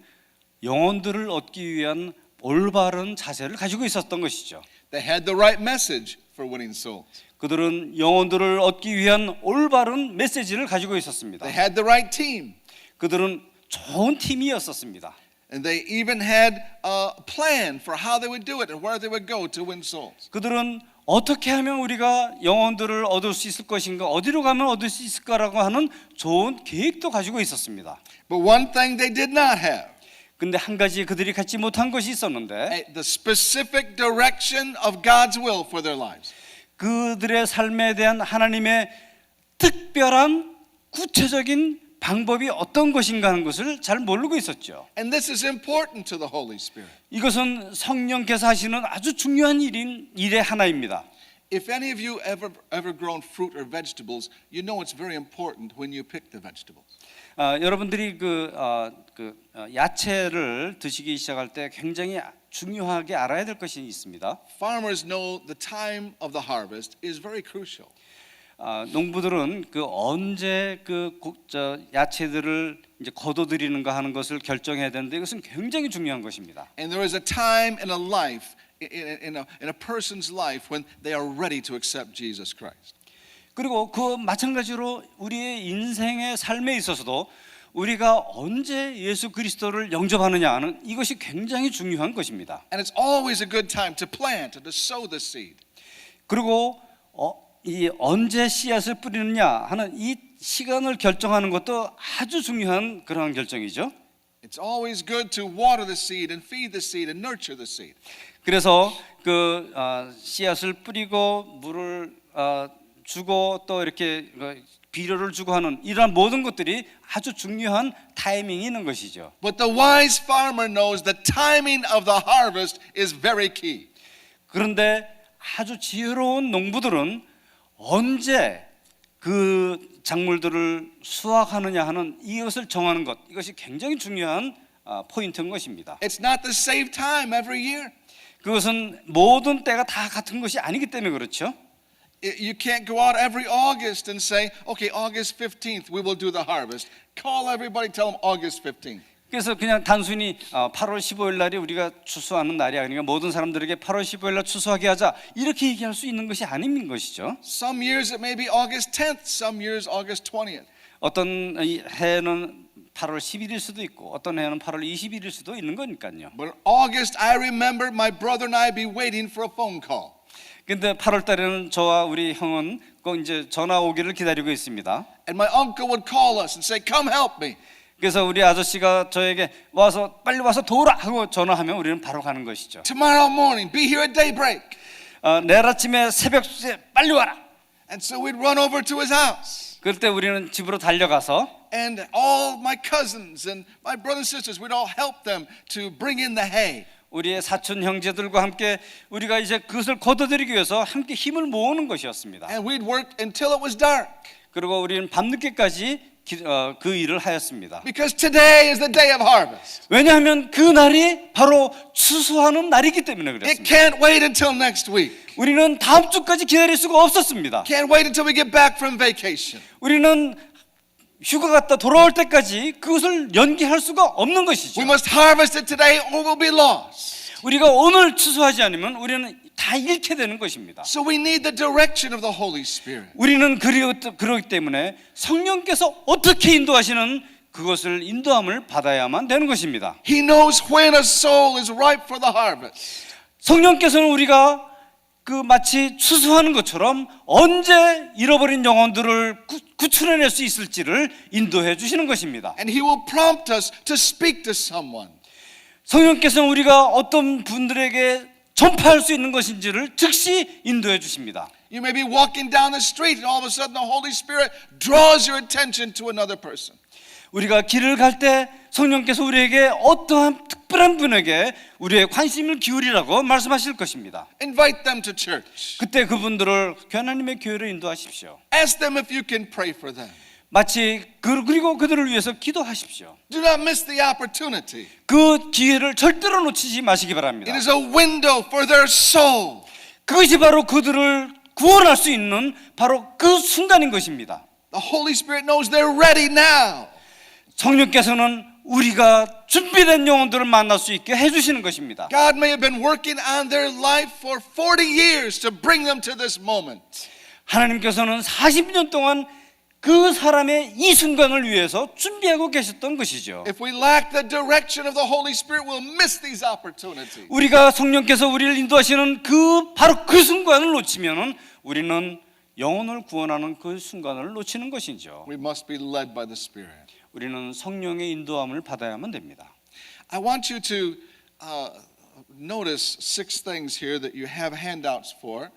영혼들을 얻기 위한 올바른 자세를 가지고 있었던 것이죠. They had the right message for winning souls. 그들은 영혼들을 얻기 위한 올바른 메시지를 가지고 있었습니다. They had the right team. 그들은 좋은 팀이었었습니다. And they even had a plan for how they would do it and where they would go to win souls. 그들은 어떻게 하면 우리가 영혼들을 얻을 수 있을 것인가, 어디로 가면 얻을 수 있을까라고 하는 좋은 계획도 가지고 있었습니다. But one thing they did not have, 근데 한 가지 그들이 갖지 못한 것이 있었는데 the specific direction of God's will for their lives. 그들의 삶에 대한 하나님의 특별한 구체적인 방법이 어떤 것인가 하는 것을 잘 모르고 있었죠. And this is important to the Holy Spirit. 이것은 성령께서 하시는 아주 중요한 일의 하나입니다. If any of you ever grown fruit or vegetables, you know it's very important when you pick the vegetables. 여러분들이 야채를 드시기 시작할 때 굉장히 중요하게 알아야 될 것이 있습니다. Farmers know the time of the harvest is very crucial. 농부들은 그 언제 야채들을 이제 거둬들이는가 하는 것을 결정해야 되는데 이것은 굉장히 중요한 것입니다. And there is a time in a life, in a person's life, when they are ready to accept Jesus Christ. 그리고 그 마찬가지로 우리의 인생의 삶에 있어서도 우리가 언제 예수 그리스도를 영접하느냐 하는 이것이 굉장히 중요한 것입니다. And it's always a good time to plant and to sow the seed. 그리고 이 언제 씨앗을 뿌리느냐 하는 이 시간을 결정하는 것도 아주 중요한 그러한 결정이죠. It's always good to water the seed and feed the seed and nurture the seed. 그래서 그 씨앗을 뿌리고 물을 주고 또 이렇게 비료를 주고 하는 이러한 모든 것들이 아주 중요한 타이밍이 있는 것이죠. But the wise farmer knows the timing of the harvest is very key. 그런데 아주 지혜로운 농부들은 언제 그 작물들을 수확하느냐 하는 이것을 정하는 것, 이것이 굉장히 중요한 포인트인 것입니다. It's not the same time every year. 그것은 모든 때가 다 같은 것이 아니기 때문에 그렇죠. You can't go out every August and say, okay, August 15th we will do the harvest. Call everybody, tell them August 15th. 그래서 그냥 단순히 8월 15일 날이 우리가 추수하는 날이야. 그러니까 모든 사람들에게 8월 15일 날 추수하게 하자. 이렇게 얘기할 수 있는 것이 아닌 것이죠. Some years it may be August 10th, some years August 20th. 어떤 해는 8월 10일일 수도 있고 어떤 해는 8월 20일일 수도 있는 거니까요. But August, I remember my brother and I be waiting for a phone call. 근데 8월 달에는 저와 우리 형은 꼭 이제 전화 오기를 기다리고 있습니다. And my uncle would call us and say, come help me. 그래서 우리 아저씨가 저에게 와서 빨리 와서 도우라 하고 전화하면 우리는 바로 가는 것이죠. Tomorrow morning, be here at daybreak. 내일 아침에 새벽에 빨리 와라. And so we'd run over to his house. 그럴 때 우리는 집으로 달려가서 And all my cousins and my brothers and sisters, we'd all help them to bring in the hay. 우리의 사촌 형제들과 함께 우리가 이제 그것을 거둬들이기 위해서 함께 힘을 모으는 것이었습니다. And we'd work until it was dark. 그리고 우리는 밤늦게까지 그 일을 하였습니다. Because today is the day of harvest. 왜냐하면 그 날이 바로 추수하는 날이기 때문에 It 그랬습니다. can't wait until next week. 우리는 다음 주까지 기다릴 수가 없었습니다. Can't wait until we get back from vacation. 우리는 휴가 갔다 돌아올 때까지 그것을 연기할 수가 없는 것이죠. We must harvest it today or we'll be lost. 우리가 오늘 추수하지 않으면 우리는 다 잃게 되는 것입니다. So we need the direction of the Holy Spirit. 우리는 그러기 때문에 성령께서 어떻게 인도하시는 그것을 인도함을 받아야만 되는 것입니다. He knows when a soul is ripe for the harvest. 성령께서는 우리가 그 마치 추수하는 것처럼 언제 잃어버린 영혼들을 구출해낼 수 있을지를 인도해 주시는 것입니다. And He will prompt us to speak to someone. 성령께서는 우리가 어떤 분들에게 전파할 수 있는 것인지를 즉시 인도해 주십니다. You may be walking down the street and all of a sudden the Holy Spirit draws your attention to another person. 우리가 길을 갈 때 성령께서 우리에게 어떠한 특별한 분에게 우리의 관심을 기울이라고 말씀하실 것입니다. Invite them to church. 그때 그분들을 하나님의 교회로 인도하십시오. Ask them if you can pray for them. 마치 그리고 그들을 위해서 기도하십시오. Do not miss the opportunity. 그 기회를 절대로 놓치지 마시기 바랍니다. It is a window for their soul. 그것이 바로 그들을 구원할 수 있는 바로 그 순간인 것입니다. The Holy Spirit knows they're ready now. 성령께서는 우리가 준비된 영혼들을 만날 수 있게 해주시는 것입니다. God may have been working on their life for 40 years to bring them to this moment. 하나님께서는 40년 동안 그 사람의 이 순간을 위해서 준비하고 계셨던 것이죠. If we lack the direction of the Holy Spirit, we'll miss these opportunities. 우리가 성령께서 우리를 인도하시는 바로 그 순간을 놓치면은 우리는 영혼을 구원하는 그 순간을 놓치는 것이죠. We must be led by the Spirit. 우리는 성령의 인도함을 받아야만 됩니다. I want you to notice 6 things here that you have handouts for.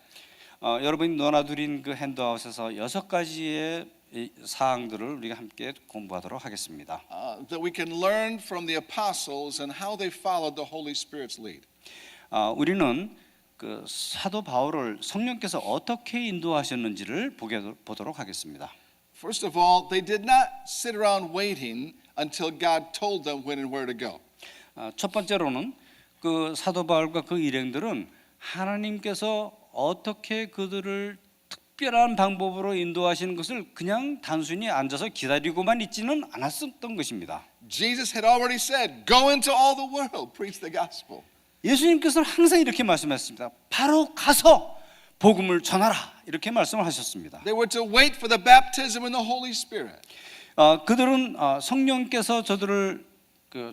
여러분이 넣어놔드린 그 핸드아웃에서 6가지의 사항들을 우리가 함께 공부하도록 하겠습니다. That we can learn from the apostles and how they followed the Holy Spirit's lead. 우리는 그 사도 바울을 성령께서 어떻게 인도하셨는지를 보도록 하겠습니다. First of all, they did not sit around waiting until God told them when and where to go. 첫 번째로는 그 사도 바울과 그 일행들은 하나님께서 어떻게 그들을 특별한 방법으로 인도하시는 것을 그냥 단순히 앉아서 기다리고만 있지는 않았었던 것입니다. Jesus had already said, "Go into all the world, preach the gospel." 예수님께서는 항상 이렇게 말씀하셨습니다. 바로 가서 복음을 전하라 이렇게 말씀을 하셨습니다. They were to wait for the baptism in the Holy Spirit. 그들은 성령께서 저들을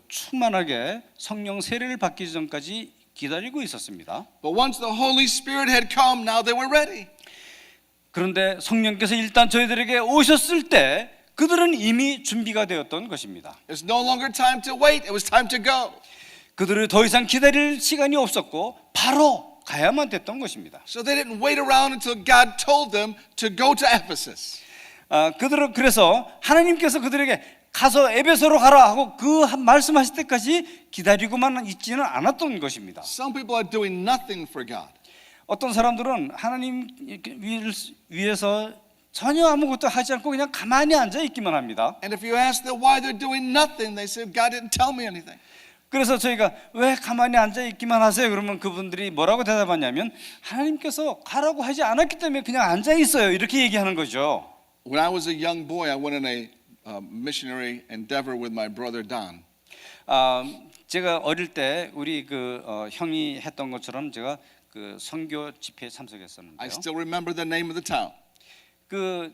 충만하게 성령 세례를 받기 전까지 기다리고 있었습니다. But once the Holy Spirit had come, now they were ready. 그런데 성령께서 일단 저희들에게 오셨을 때 그들은 이미 준비가 되었던 것입니다. There's no longer time to wait. It was time to go. 그들을 더 이상 기다릴 시간이 없었고 바로 가야만 됐던 것입니다. So they didn't wait around until God told them to go to Ephesus. 그들은 그래서 하나님께서 그들에게 가서 에베소로 가라 하고 그 말씀하실 때까지 기다리고만 있지는 않았던 것입니다. Some people are doing nothing for God. 어떤 사람들은 하나님 위해서 전혀 아무것도 하지 않고 그냥 가만히 앉아 있기만 합니다. And if you ask them why they're doing nothing, they say, God didn't tell me anything. 그래서 저희가 왜 가만히 앉아 있기만 하세요? 그러면 그분들이 뭐라고 대답하냐면 하나님께서 가라고 하지 않았기 때문에 그냥 앉아 있어요. 이렇게 얘기하는 거죠. When I was a young boy, I went on a missionary endeavor with my brother Don. 제가 어릴 때 우리 형이 했던 것처럼 제가 그 선교 집회에 I 참석했었는데요. still remember the name of the town. 그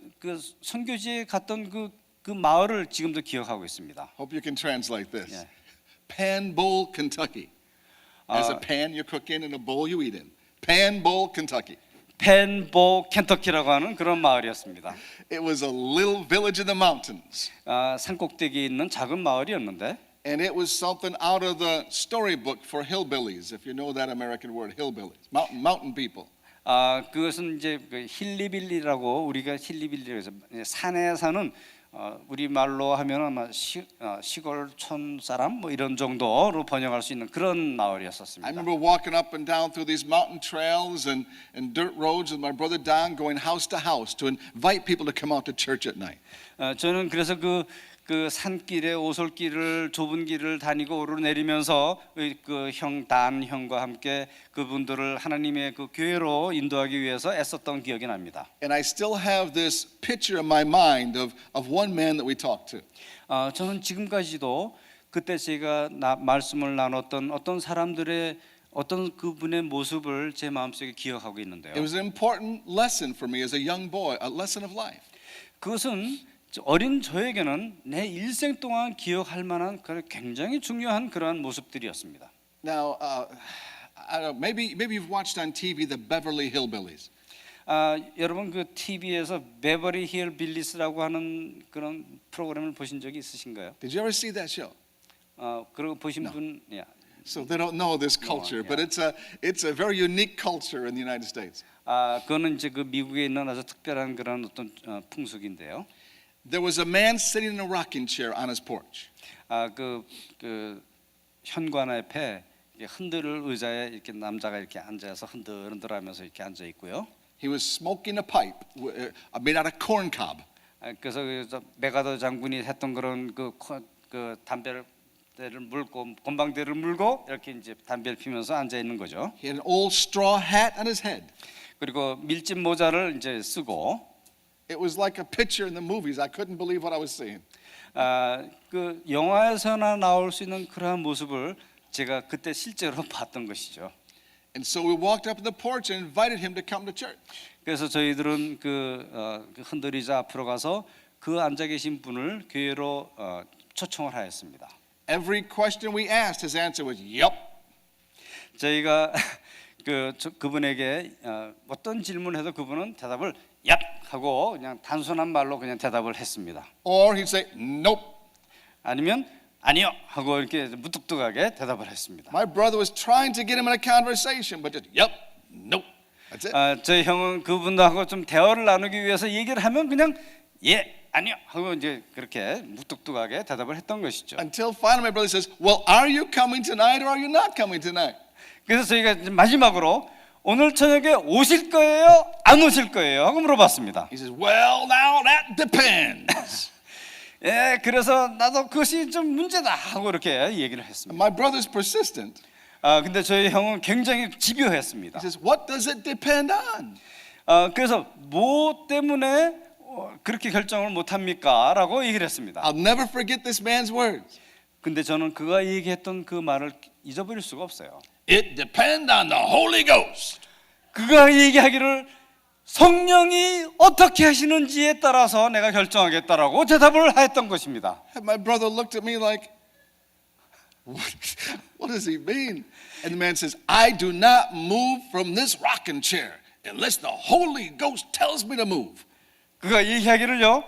선교지에 갔던 그 마을을 지금도 기억하고 있습니다. Hope you can translate this. Yeah. Pan Bowl, Kentucky. As a pan you cook in and a bowl you eat in. Pan Bowl, Kentucky. 펜보 켄터키라고 하는 그런 마을이었습니다. It was a little village in the mountains. 산꼭대기에 있는 작은 마을이었는데 And it was something out of the storybook for hillbillies, if you know that American word, hillbillies, mountain people. 그것은 이제 그 힐리빌리라고 우리가 힐리빌리라고 해서 산에 사는 우리 말로 하면 아마 시골촌 사람 뭐 이런 정도로 번역할 수 있는 그런 I 마을이었었습니다. remember walking up and down through these mountain trails and dirt roads with my brother Don, going house to house to invite people to come out to church at night. 저는 그래서 그 산길에 오솔길을 좁은 길을 다니고 오르내리면서 그 형 단 형과 함께 그분들을 하나님의 그 교회로 인도하기 위해서 애썼던 기억이 납니다. And I still have this picture in my mind of one man that we talked to. 저는 지금까지도 그때 제가 말씀을 나눴던 어떤 사람들의 어떤 그분의 모습을 제 마음속에 기억하고 있는데요. It was an important lesson for me as a young boy, a lesson of life. 그것은 어린 저에게는 내 일생 동안 기억할 만한 굉장히 중요한 그러한 모습들이었습니다. Now, I don't know, maybe you've watched on TV the Beverly Hillbillies. 여러분 그 TV에서 베버리 힐 빌리스라고 하는 그런 프로그램을 보신 적이 있으신가요? Did you ever see that show? 그리고 보신 분, So they don't know this culture, but it's a very unique culture in the United States. 그거는 이제 그 미국에 있는 아주 특별한 그런 어떤 풍속인데요. There was a man sitting in a rocking chair on his porch. 그 현관 앞에 흔들 의자에 이렇게 남자가 이렇게 앉아서 흔들흔들하면서 이렇게 앉아 있고요. He was smoking a pipe made out of corn cob. 그래서 메가더 장군이 했던 그런 그 담배를 물고 곤방대를 물고 이렇게 이제 담배를 피면서 앉아 있는 거죠. He had an old straw hat on his head. 그리고 밀짚 모자를 이제 쓰고. It was like a picture in the movies. I couldn't believe what I was seeing. 그 영화에서나 나올 수 있는 그러한 모습을 제가 그때 실제로 봤던 것이죠. And so we walked up to the porch and invited him to come to church. 그래서 저희들은 그 흔들의자 앞으로 가서 그 앉아 계신 분을 교회로 초청을 하였습니다. Every question we asked, his answer was, "Yup." 저희가 그분에게 어떤 질문을 해도 그분은 대답을 얍 하고 그냥 단순한 말로 그냥 대답을 했습니다. Or he'd say, "Nope." 아니면 아니요 하고 이렇게 무뚝뚝하게 대답을 했습니다. My brother was trying to get him in a conversation, but just, "Yup, nope." That's it. 저희 형은 그분하고 좀 대화를 나누기 위해서 얘기를 하면 그냥 예 아니요 하고 이제 그렇게 무뚝뚝하게 대답을 했던 것이죠. Until finally my brother says, "Well, are you coming tonight or are you not coming tonight?" 그래서 저희가 이제 마지막으로 오늘 저녁에 오실 거예요? 안 오실 거예요? 하고 물어봤습니다. He says, "Well, now that depends." 예, 그래서 나도 그것이 좀 문제다 하고 이렇게 얘기를 했습니다. My brother's persistent. 근데 저희 형은 굉장히 집요했습니다. He says, what does it depend on? 그래서 뭐 때문에 그렇게 결정을 못 합니까? 라고 얘기를 했습니다. I'll never forget this man's words. 근데 저는 그가 얘기했던 그 말을 잊어버릴 수가 없어요. It depends on the Holy Ghost. 그가 얘기하기를 성령이 어떻게 하시는지에 따라서 내가 결정하겠다라고 대답을 했던 것입니다. And my brother looked at me like, what does he mean? And the man says, I do not move from this rocking chair unless the Holy Ghost tells me to move. 그가 얘기하기를요,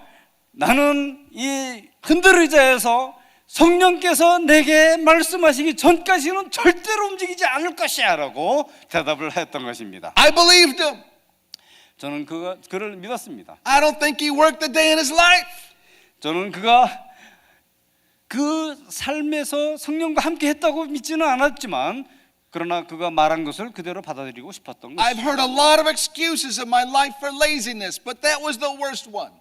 나는 이 흔들의자에서 성령께서 내게 말씀하시기 전까지는 절대로 움직이지 않을 것이야 라고 대답을 했던 것입니다. I believed him. 저는 그를 믿었습니다. I don't think he worked a day in his life. 저는 그가 그 삶에서 성령과 함께 했다고 믿지는 않았지만 그러나 그가 말한 것을 그대로 받아들이고 싶었던 I've 것이죠. heard a lot of excuses in my life for laziness, but that was the worst one.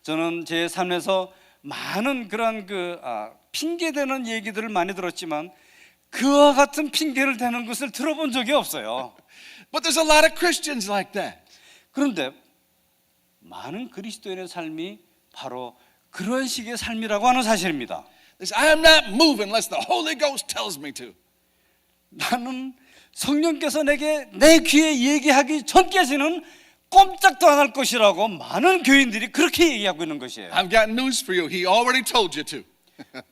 저는 제 삶에서 많은 그런 핑계대는 얘기들을 많이 들었지만 그와 같은 핑계를 대는 것을 들어본 적이 없어요. But there's a lot of Christians like that. 그런데 많은 그리스도인의 삶이 바로 그런 식의 삶이라고 하는 사실입니다. They say, I am not moving unless the Holy Ghost tells me to. 나는 성령께서 내게 내 귀에 얘기하기 전까지는 꼼짝도 안 할 것이라고 많은 교인들이 그렇게 얘기하고 있는 것이에요. I've got news for you. He already told you to.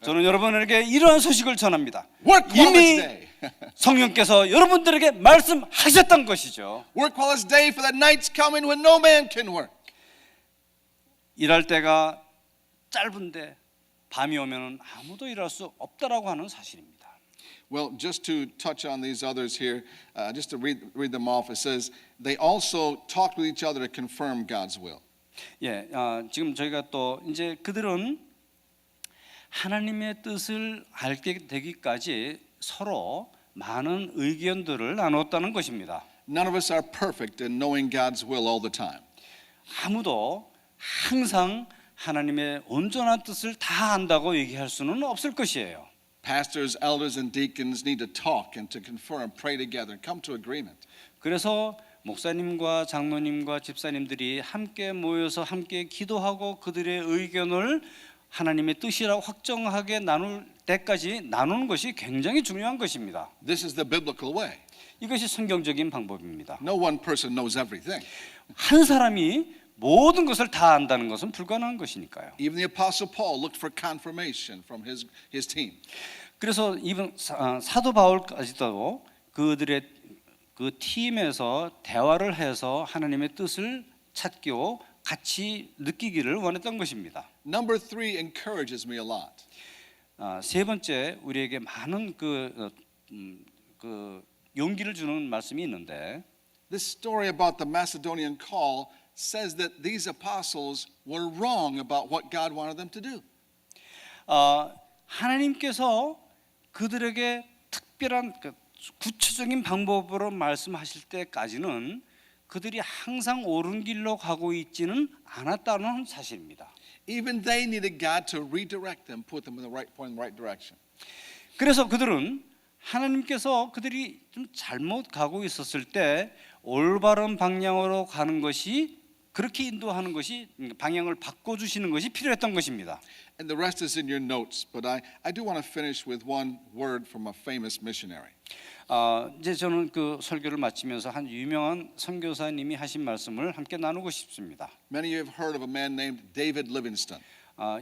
저는 여러분에게 이러한 소식을 전합니다. Work while it's 이미 day. 성령께서 여러분들에게 말씀하셨던 것이죠. Work while it's day, for the night's coming when no man can work. 일할 때가 짧은데 밤이 오면 아무도 일할 수 없다라고 하는 사실입니다. Well, just to touch on these others here, just to read them off, it says, they also talked with each other to confirm God's will. 예, 지금 저희가 또 이제 그들은 하나님의 뜻을 알게 되기까지 서로 많은 의견들을 나눴다는 것입니다. None of us are perfect in knowing God's will all the time. 아무도 항상 하나님의 온전한 뜻을 다 안다고 얘기할 수는 없을 것이에요. Pastors, elders, and deacons need to talk and to confirm, pray together, and come to agreement. 그래서 목사님과 장로님과 집사님들이 함께 모여서 함께 기도하고 그들의 의견을 하나님의 뜻이라고 확정하게 나눌 때까지 나누는 것이 굉장히 중요한 것입니다. This is the biblical way. 이것이 성경적인 방법입니다. No one person knows everything. 한 사람이 모든 것을 다 안다는 것은 불가능한 것이니까요. Even the Apostle Paul looked for confirmation from his team. 그래서 이번 사도 바울까지도 그들의 그 팀에서 대화를 해서 하나님의 뜻을 찾고 같이 느끼기를 원했던 것입니다. Number 3 encourages me a lot. 세 번째 우리에게 많은 그 용기를 주는 말씀이 있는데 This story about the Macedonian call says that these apostles were wrong about what God wanted them to do. 하나님께서 그들에게 특별한 구체적인 방법으로 말씀하실 때까지는 그들이 항상 옳은 길로 가고 있지는 않았다는 사실입니다. Even they needed God to redirect them, put them in the right point, in the right direction. 그래서 그들은 하나님께서 그들이 좀 잘못 가고 있었을 때 올바른 방향으로 가는 것이 그렇게 인도하는 것이 방향을 바꿔주시는 것이 필요했던 것입니다. And the rest is in your notes, but I do want to finish with one word from a famous missionary. 이제 저는 그 설교를 마치면서 한 유명한 선교사님이 하신 말씀을 함께 나누고 싶습니다. Many of you have heard of a man named David Livingstone.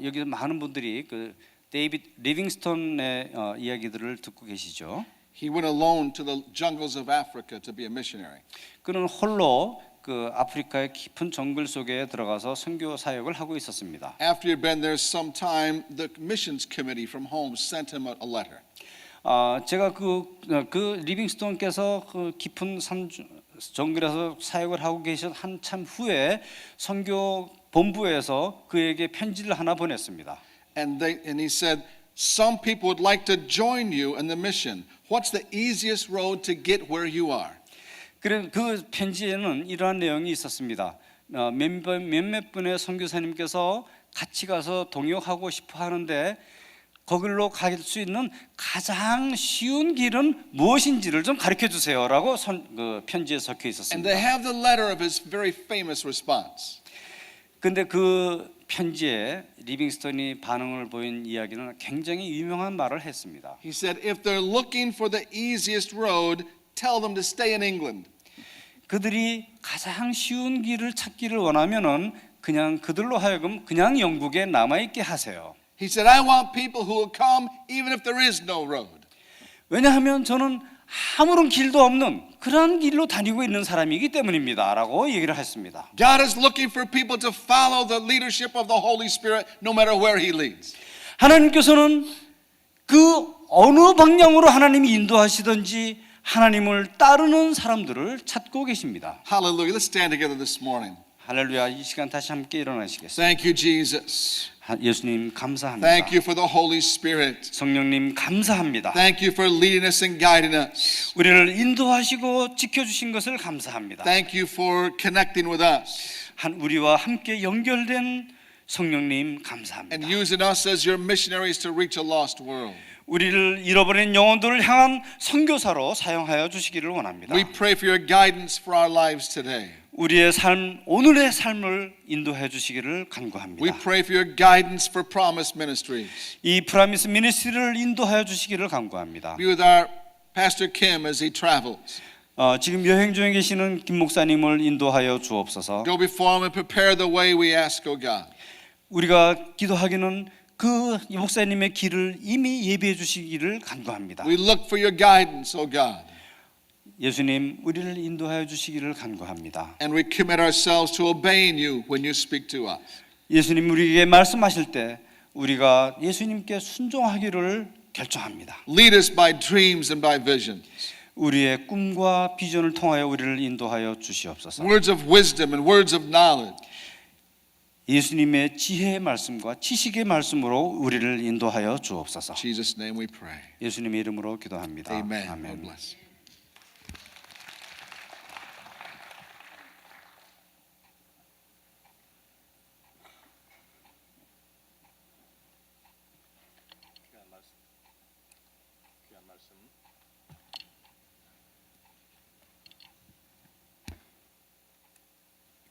여기서 많은 분들이 그 데이비드 리빙스톤의 이야기들을 듣고 계시죠. He went alone to the jungles of Africa to be a missionary. 그는 홀로 그 아프리카의 깊은 정글 속에 들어가서 선교 사역을 하고 있었습니다. After he had been there some time, the missions committee from home sent him a letter. 제가 그 리빙스톤께서 그 깊은 산 정글에서 사역을 하고 계신 한참 후에 선교 본부에서 그에게 편지를 하나 보냈습니다. And he said, some people would like to join you in the mission. What's the easiest road to get where you are? 그 편지에는 이러한 내용이 있었습니다. 몇몇 분의 선교사님께서 같이 가서 동역하고 싶어 하는데 거길로 갈 수 있는 가장 쉬운 길은 무엇인지를 좀 가르쳐 주세요라고 편지에 적혀 And 있었습니다. they have the letter of his very famous response. 근데 그 편지에 리빙스턴이 반응을 보인 이야기는 굉장히 유명한 말을 했습니다. He said, if they're looking for the easiest road, tell them to stay in England. 그들이 가장 쉬운 길을 찾기를 원하면은 그냥 그들로 하여금 그냥 영국에 남아 있게 하세요. He said, I want people who will come even if there is no road. 왜냐하면 저는 아무런 길도 없는 그런 길로 다니고 있는 사람이기 때문입니다라고 얘기를 했습니다. God is looking for people to follow the leadership of the Holy Spirit no matter where he leads. 하나님께서는 그 어느 방향으로 하나님이 인도하시든지 하나님을 따르는 사람들을 찾고 계십니다. Hallelujah. Let's stand together this morning. 할렐루야. 이 시간 다시 함께 일어나시겠습니다. Thank you, Jesus. 예수님 감사합니다. Thank you for the Holy Spirit. 성령님 감사합니다. Thank you for leading us and guiding us. 우리를 인도하시고 지켜주신 것을 감사합니다. Thank you for connecting with us 우리와 함께 연결된 성령님 감사합니다. and using us as your missionaries to reach a lost world. 우리를 잃어버린 영혼들을 향한 선교사로 사용하여 주시기를 원합니다. We pray for your guidance for our lives today. 우리의 삶, 오늘의 삶을 인도해 주시기를 간구합니다. We pray for your guidance for Promise Ministries. 이 프라미스 미니스트리를 인도하여 주시기를 간구합니다. Be with our Pastor Kim as he travels. 지금 여행 중에 계시는 김 목사님을 인도하여 주옵소서. Go before him and prepare the way we ask, O God. 우리가 기도하기는 그 목사님의 길을 이미 예비해 주시기를 간구합니다. We look for your guidance, O God. 예수님, 우리를 인도하여 주시기를 간구합니다. And we commit ourselves to obeying you when you speak to us. 예수님 우리에게 말씀하실 때 우리가 예수님께 순종하기를 결정합니다. Lead us by dreams and by visions. 우리의 꿈과 비전을 통하여 우리를 인도하여 주시옵소서. Words of wisdom and words of knowledge. 예수님의 지혜의 말씀과 지식의 말씀으로 우리를 인도하여 주옵소서. In Jesus' name we pray. 예수님의 이름으로 기도합니다. Amen. God 아멘. bless.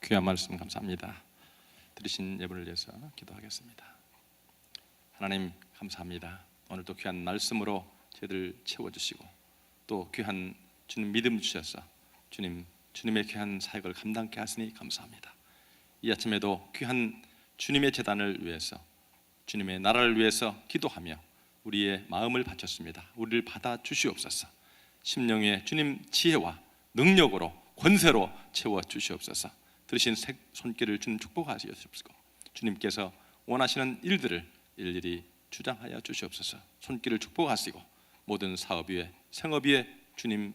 귀한 말씀 감사합니다. 들으신 예배를 위해서 기도하겠습니다. 하나님 감사합니다. 오늘도 귀한 말씀으로 저희들 채워주시고 또 귀한 주님 믿음 주셔서 주님의 귀한 사역을 감당케 하시니 감사합니다. 이 아침에도 귀한 주님의 제단을 위해서 주님의 나라를 위해서 기도하며 우리의 마음을 바쳤습니다. 우리를 받아 주시옵소서. 심령의 주님 지혜와 능력으로 권세로 채워 주시옵소서. 들으신 손길을 주님 축복하시옵소서. 주님께서 원하시는 일들을 일일이 주장하여 주시옵소서. 손길을 축복하시고 모든 사업 위에 생업 위에 주님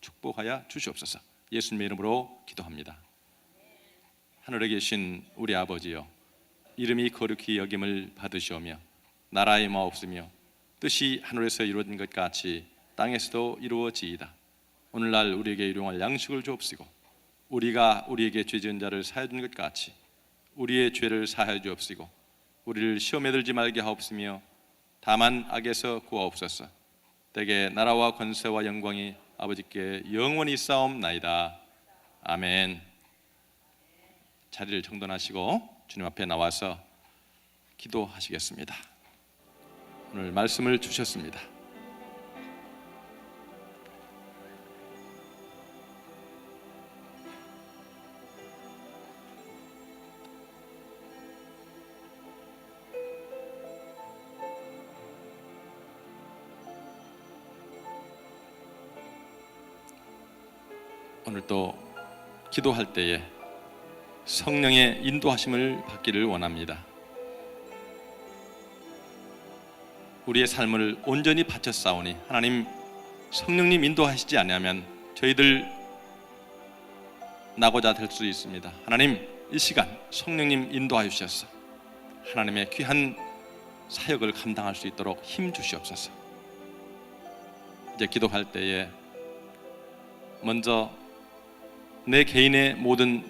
축복하여 주시옵소서. 예수님의 이름으로 기도합니다. 하늘에 계신 우리 아버지여, 이름이 거룩히 여김을 받으시오며 나라의 마옵시며 뜻이 하늘에서 이루어진 것 같이 땅에서도 이루어지이다. 오늘날 우리에게 일용할 양식을 주옵시고 우리가 우리에게 죄 지은 자를 사하여 준 것 같이 우리의 죄를 사하여 주옵시고 우리를 시험에 들지 말게 하옵시며 다만 악에서 구하옵소서. 때게 나라와 권세와 영광이 아버지께 영원히 있사옵나이다. 아멘. 자리를 정돈하시고 주님 앞에 나와서 기도하시겠습니다. 오늘 말씀을 주셨습니다. 오늘 또 기도할 때에 성령의 인도하심을 받기를 원합니다. 우리의 삶을 온전히 바쳤사오니 하나님 성령님 인도하시지 않으면 저희들 나고자 될 수 있습니다. 하나님 이 시간 성령님 인도하여 주셔서 하나님의 귀한 사역을 감당할 수 있도록 힘 주시옵소서. 이제 기도할 때에 먼저 내 개인의 모든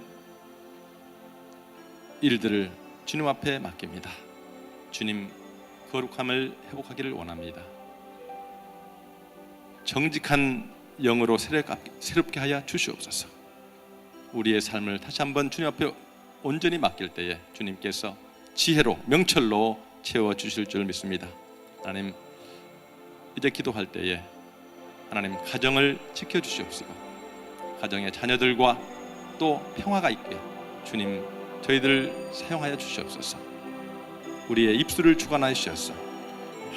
일들을 주님 앞에 맡깁니다. 주님 거룩함을 회복하기를 원합니다. 정직한 영으로 새롭게 하여 주시옵소서. 우리의 삶을 다시 한번 주님 앞에 온전히 맡길 때에 주님께서 지혜로 명철로 채워 주실 줄 믿습니다. 하나님, 이제 기도할 때에 하나님 가정을 지켜 주시옵시고 가정의 자녀들과 또 평화가 있게 주님 저희들 사용하여 주시옵소서. 우리의 입술을 주관하여 주셔서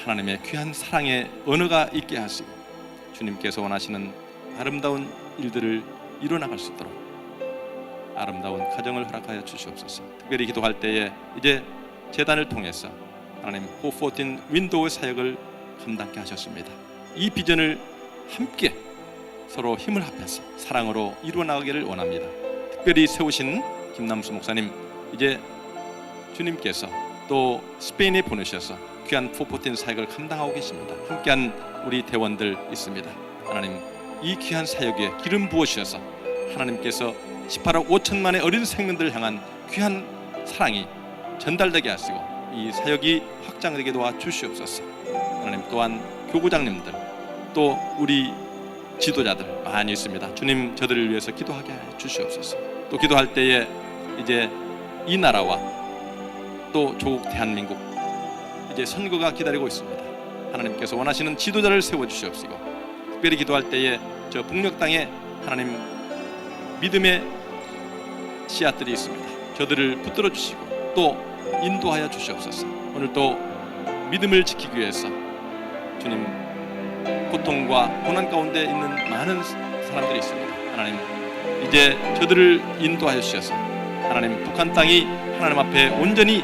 하나님의 귀한 사랑의 언어가 있게 하시고 주님께서 원하시는 아름다운 일들을 이뤄나갈 수 있도록 아름다운 가정을 허락하여 주시옵소서. 특별히 기도할 때에 이제 제단을 통해서 하나님 호포틴 윈도우 사역을 감당케 하셨습니다. 이 비전을 함께 서로 힘을 합해서 사랑으로 이루어나가기를 원합니다. 특별히 세우신 김남수 목사님, 이제 주님께서 또 스페인에 보내셔서 귀한 포포틴 사역을 감당하고 계십니다. 함께한 우리 대원들 있습니다. 하나님, 이 귀한 사역에 기름 부어주셔서 하나님께서 18억 5천만의 어린 생명들을 향한 귀한 사랑이 전달되게 하시고 이 사역이 확장되게 도와주시옵소서. 하나님, 또한 교구장님들 또 우리 지도자들 많이 있습니다. 주님, 저들을 위해서 기도하게 해주시옵소서. 또 기도할 때에 이제 이 나라와 또 조국 대한민국 이제 선거가 기다리고 있습니다. 하나님께서 원하시는 지도자를 세워주시옵시고 특별히 기도할 때에 저 북녘 땅에 하나님 믿음의 씨앗들이 있습니다. 저들을 붙들어 주시고 또 인도하여 주시옵소서. 오늘 또 믿음을 지키기 위해서 주님 고통과 고난 가운데 있는 많은 사람들이 있습니다. 하나님, 이제 저들을 인도하여 주셔서 하나님 북한 땅이 하나님 앞에 온전히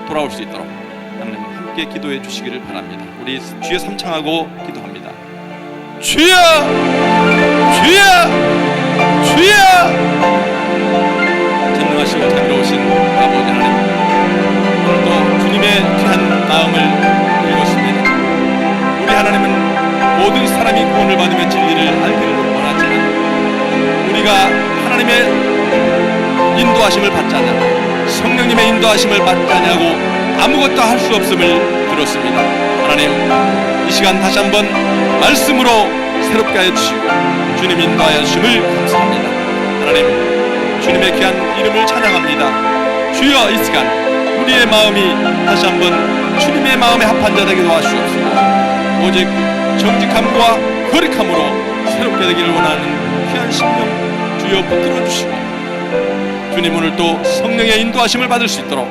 돌아올 수 있도록 하나님 함께 기도해 주시기를 바랍니다. 우리 주여 삼창하고 기도합니다. 주여, 주여, 주여. 전능하시고 자비로우신 아버지 하나님, 오늘도 주님의 귀한 마음을 읽었습니다. 우리 하나님은 모든 사람이 구원을 받으며 진리를 알기를 원하지만 우리가 하나님의 인도하심을 받지 않냐고, 성령님의 인도하심을 받지 않냐고 아무것도 할 수 없음을 들었습니다. 하나님, 이 시간 다시 한번 말씀으로 새롭게 하여 주시고 주님 인도하여 주심을 감사합니다. 하나님, 주님의 귀한 이름을 찬양합니다. 주여, 이 시간 우리의 마음이 다시 한번 주님의 마음에 합한 자 되게 도와주시옵시고 오직 정직함과 거룩함으로 새롭게 되기를 원하는 귀한 심령 주여 붙들어 주시고 주님, 오늘 또 성령의 인도하심을 받을 수 있도록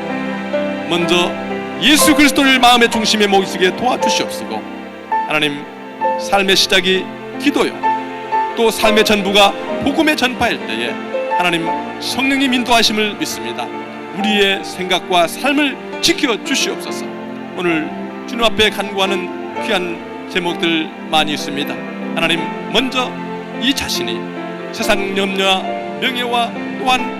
먼저 예수 그리스도를 마음의 중심에 모시게 도와주시옵시고 하나님, 삶의 시작이 기도요 또 삶의 전부가 복음의 전파일 때에 하나님 성령님 인도하심을 믿습니다. 우리의 생각과 삶을 지켜 주시옵소서. 오늘 주님 앞에 간구하는 귀한 제목들 많이 있습니다. 하나님, 먼저 이 자신이 세상 염려와 명예와 또한